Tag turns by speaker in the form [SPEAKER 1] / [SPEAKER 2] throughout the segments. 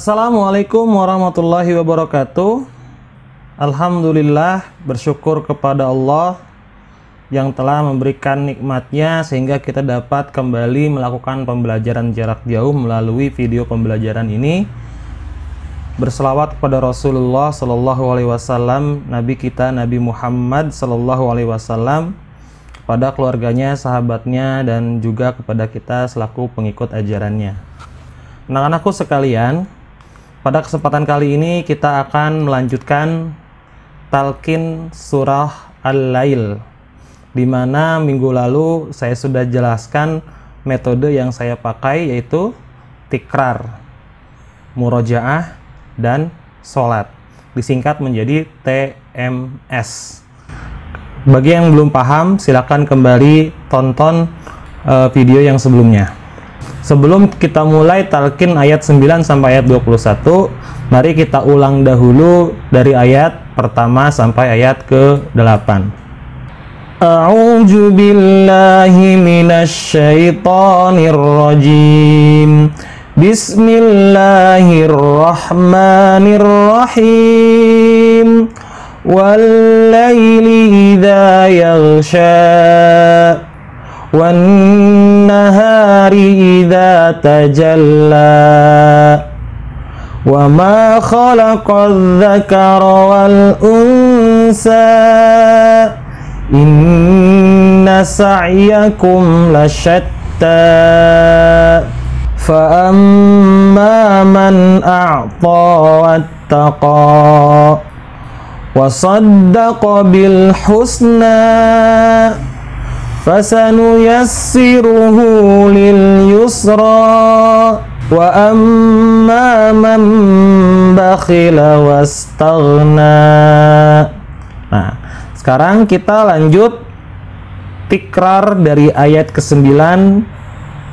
[SPEAKER 1] Assalamualaikum warahmatullahi wabarakatuh. Alhamdulillah, bersyukur kepada Allah yang telah memberikan nikmatnya sehingga kita dapat kembali melakukan pembelajaran jarak jauh melalui video pembelajaran ini. Berselawat kepada Rasulullah Sallallahu Alaihi Wasallam, Nabi kita Nabi Muhammad Sallallahu Alaihi Wasallam, kepada keluarganya, sahabatnya, dan juga kepada kita selaku pengikut ajarannya. Anak-anakku sekalian, pada kesempatan kali ini kita akan melanjutkan talqin surah Al-Lail, di mana minggu lalu saya sudah jelaskan metode yang saya pakai, yaitu tikrar, murojaah, dan sholat, disingkat menjadi TMS. Bagi yang belum paham, silakan kembali tonton video yang sebelumnya. Sebelum kita mulai talqin ayat 9 sampai ayat 21, mari kita ulang dahulu dari ayat pertama sampai ayat ke-8. A'udzu billahi minasy syaithanir rajim. Bismillahirrahmanirrahim. Wal laili idza yaghsha wan nahari idza tajalla wa ma khalaqadz dzakara wal unsa inna sa'yakum lasyatta fa amma man a'ta wattaqa wa saddaqa bil husna fasanuyassiruhu lil yusra wa amma man bakhila wastaghna. Nah, sekarang kita lanjut tikrar dari ayat ke-9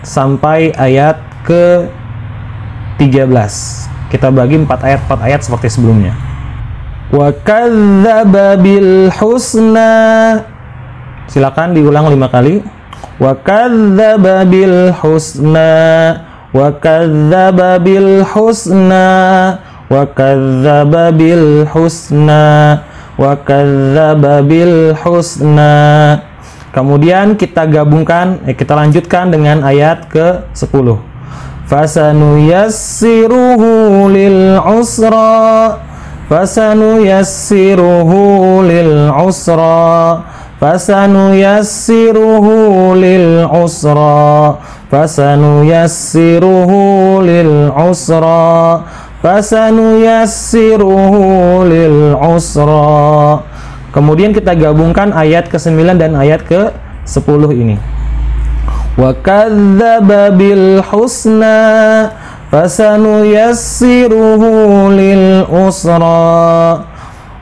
[SPEAKER 1] sampai ayat ke-13. Kita bagi 4 ayat seperti sebelumnya. Wa kadzdzaba bil husna. Silakan diulang 5 kali. Wa kadzdzaba bil husna, wa kadzdzaba bil husna, wa kadzdzaba bil husna, wa kadzdzaba bil husna. Kemudian kita gabungkan, kita lanjutkan dengan ayat ke-10. Fasanuyassiruhu lil usra, fasanuyassiruhu lil usra, fasanuyassiruhu lil usra, fasanuyassiruhu lil usra, fasanuyassiruhu lil usra. Kemudian kita gabungkan ayat ke-9 dan ayat ke-10 ini. Wa kadzdzaba bil husna, fasanuyassiruhu lil usra,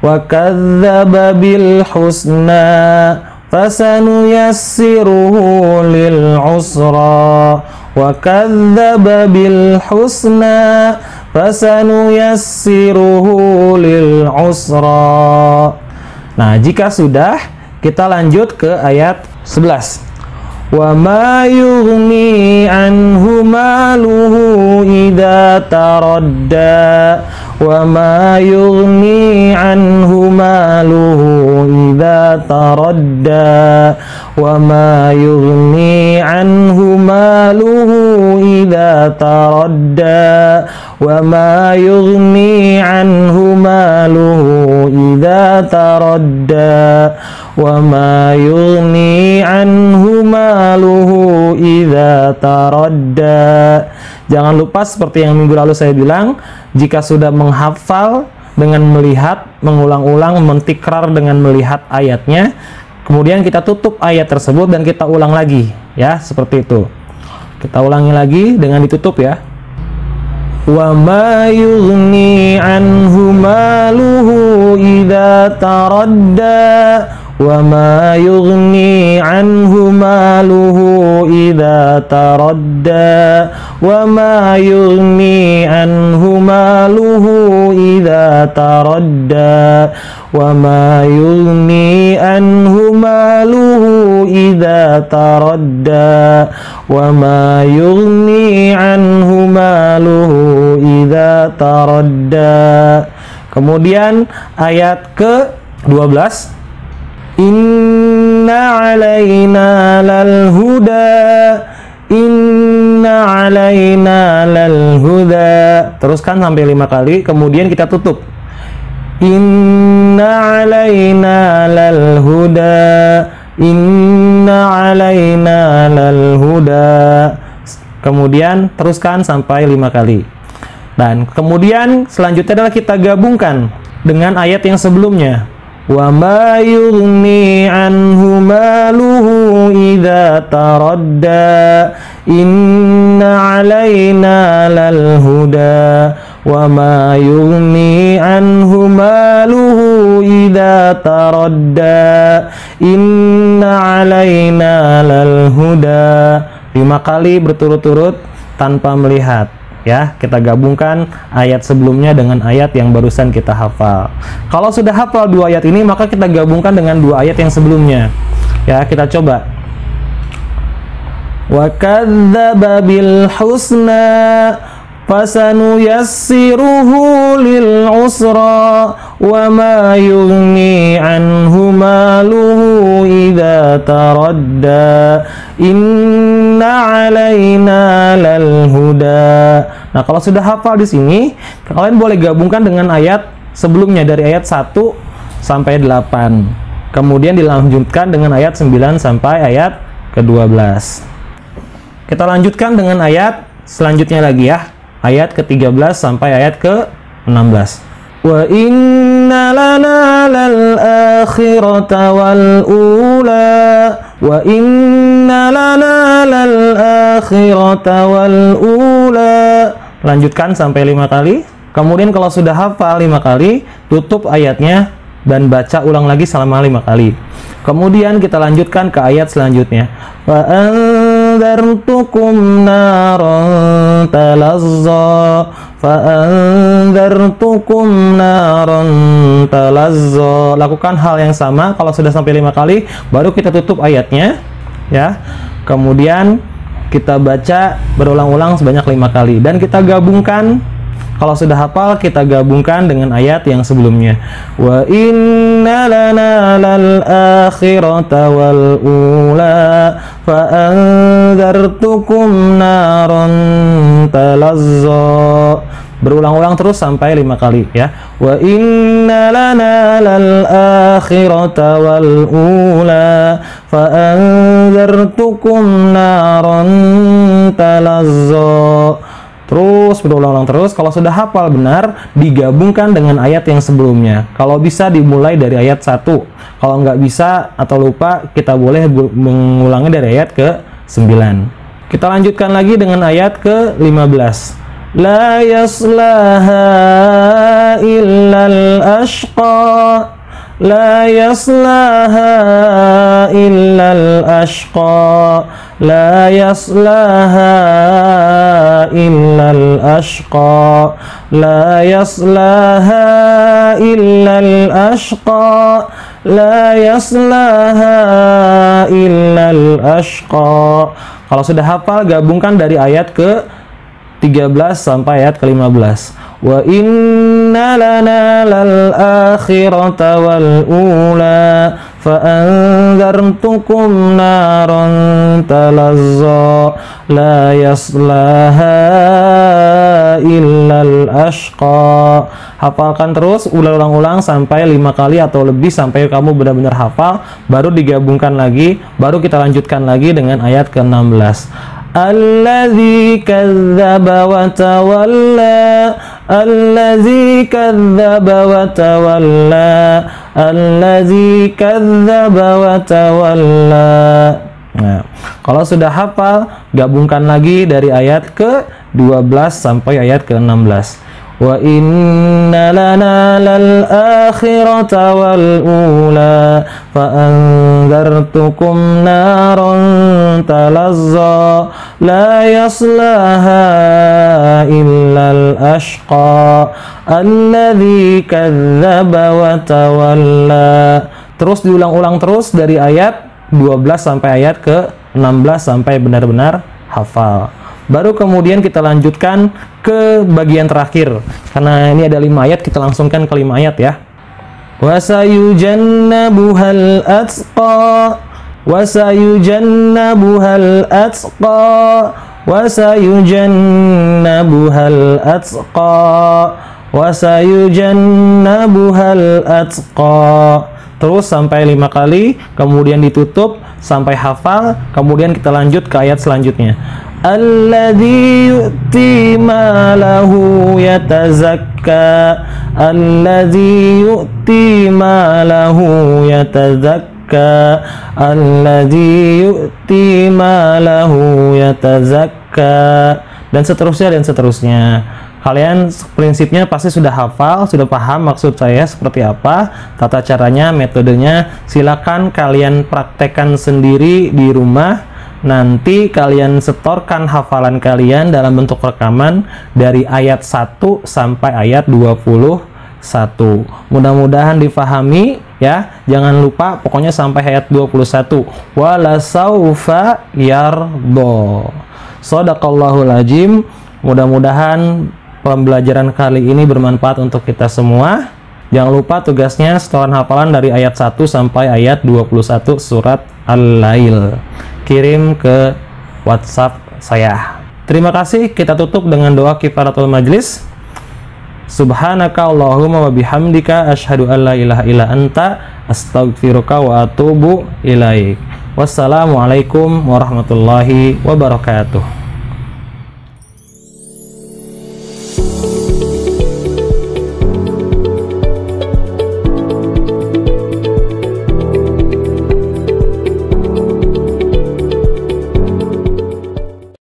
[SPEAKER 1] wa kadzdzaba bil husna, fasanuyassiruhu lil usra, wa kadzdzaba bil husna, fasanuyassiruhu lil usra. Nah, jika sudah, kita lanjut ke ayat 11. Wa ma yughni anhu maluhu idza taradda, wa ma yughni anhu maluhu idza taradda, wa ma yughni anhu maluhu idza taradda, wa ma yughni anhu maluhu idza taradda, wa ma yughni anhu maluhu idza taradda. Jangan lupa seperti yang minggu lalu saya bilang, jika sudah menghafal dengan melihat, mengulang-ulang, mentikrar dengan melihat ayatnya, kemudian kita tutup ayat tersebut dan kita ulang lagi, ya, seperti itu. Kita ulangi lagi dengan ditutup, ya. Wa ma yughni anhu maluhu idza taradda, wa ma yughni anhu maluhu idza taradda, wa ma yughni anhu maluhu idza taradda, wa ma yughni anhu maluhu idza taradda, wa ma yughni anhu maluhu idza taradda. Kemudian ayat ke-12, inna alaina lal huda, inna alaina lal huda. Teruskan sampai 5 kali, kemudian kita tutup. Inna alaina lal huda, inna alaina lal huda. Kemudian teruskan sampai 5 kali. Dan kemudian selanjutnya adalah kita gabungkan dengan ayat yang sebelumnya. Wa ma yughni anhu maluhu idza taradda, inna alaina lal huda, wa ma yughni anhu maluhu idza taradda, inna alaina lal huda. 5 kali berturut-turut tanpa melihat. Ya, kita gabungkan ayat sebelumnya dengan ayat yang barusan kita hafal. Kalau sudah hafal 2 ayat ini, maka kita gabungkan dengan 2 ayat yang sebelumnya. Ya, kita coba. Wa kadzdzaba bil husna fasanuyassiruhu lil usra, wa ma yughni anhu maluhu idza taradda, inna alaina lal huda. Nah, kalau sudah hafal di sini, kalian boleh gabungkan dengan ayat sebelumnya dari ayat 1 sampai 8. Kemudian dilanjutkan dengan ayat 9 sampai ayat ke-12. Kita lanjutkan dengan ayat selanjutnya lagi ya. Ayat ke-13 sampai ayat ke-16. Wa inna lana lal akhirata wal ula, wa inna lana lal akhirata wal ula. Lanjutkan sampai 5 kali. Kemudian kalau sudah hafal 5 kali, tutup ayatnya dan baca ulang lagi selama 5 kali. Kemudian kita lanjutkan ke ayat selanjutnya. Fa anzartukum naran talazza, fa anzartukum naran talazza. Lakukan hal yang sama. Kalau sudah sampai 5 kali, baru kita tutup ayatnya, ya. Kemudian kita baca berulang-ulang sebanyak 5 kali dan kita gabungkan. Kalau sudah hafal, kita gabungkan dengan ayat yang sebelumnya. Wa inna lana lal akhirata wal ula, fa anzartukum naran talazza. Berulang-ulang terus sampai 5 kali ya. Wa inna lana lal akhirata wal ula, fa anzartukum naran talazza. Terus berulang-ulang terus. Kalau sudah hafal benar, digabungkan dengan ayat yang sebelumnya. Kalau bisa dimulai dari ayat 1. Kalau nggak bisa atau lupa, kita boleh mengulangi dari ayat ke-9. Kita lanjutkan lagi dengan ayat ke-15. La yaslaha illal ashqa, la yaslaha illal ashqa, la yaslaha illal ashqa, la yaslaha illal ashqa, la yaslaha illal ashqa. Kalau sudah hafal, gabungkan dari ayat ke-13 sampai ayat ke-15. Wa inna lana lal akhirata wal ula, fa anzartukum naran talazza, la yaslaha illal ashqa. Hafalkan terus, ulang-ulang sampai 5 kali atau lebih sampai kamu benar-benar hafal, baru digabungkan lagi, baru kita lanjutkan lagi dengan ayat ke-16. Allazi kadzdzaba wa tawalla, allazi kadzdzaba wa tawalla, allazi kadzdzaba wa tawalla. Nah, kalau sudah hafal, gabungkan lagi dari ayat ke-12 sampai ayat ke-16. Wa inna lana lal akhirata wal ula, fa anzartukum naran talazza, la yaslaha illal ashqa, alladzi kadzdzaba wa tawalla. Terus diulang-ulang terus dari ayat 12 sampai ayat ke-16 sampai benar-benar hafal. Baru kemudian kita lanjutkan ke bagian terakhir. Karena ini ada 5 ayat, kita langsungkan ke 5 ayat ya. Wasayujannabuhal atqa, wasayujannabuhal atqa, wasayujannabuhal atqa, wasayujannabuhal atqa. Terus sampai 5 kali, kemudian ditutup sampai hafal, kemudian kita lanjut ke ayat selanjutnya. Alladzi yu'ti malahu yatazakka, alladzi yu'ti malahu yatazakka, alladzi yu'ti malahu yatazakka, dan seterusnya. Kalian prinsipnya pasti sudah hafal, sudah paham maksud saya seperti apa, tata caranya, metodenya. Silakan kalian praktekkan sendiri di rumah. Nanti kalian setorkan hafalan kalian dalam bentuk rekaman dari ayat 1 sampai ayat 21. Mudah-mudahan difahami ya. Jangan lupa pokoknya sampai ayat 21. Wala saufa yardo. Shadaqallahul azim. Mudah-mudahan pembelajaran kali ini bermanfaat untuk kita semua. Jangan lupa tugasnya setoran hafalan dari ayat 1 sampai ayat 21 surat Al-Lail. Kirim ke WhatsApp saya. Terima kasih. Kita tutup dengan doa kifaratul majlis. Subhanaka Allahumma wa bihamdika asyhadu an la ilaha illa anta astaghfiruka wa atubu ilaik. Wassalamualaikum warahmatullahi wabarakatuh.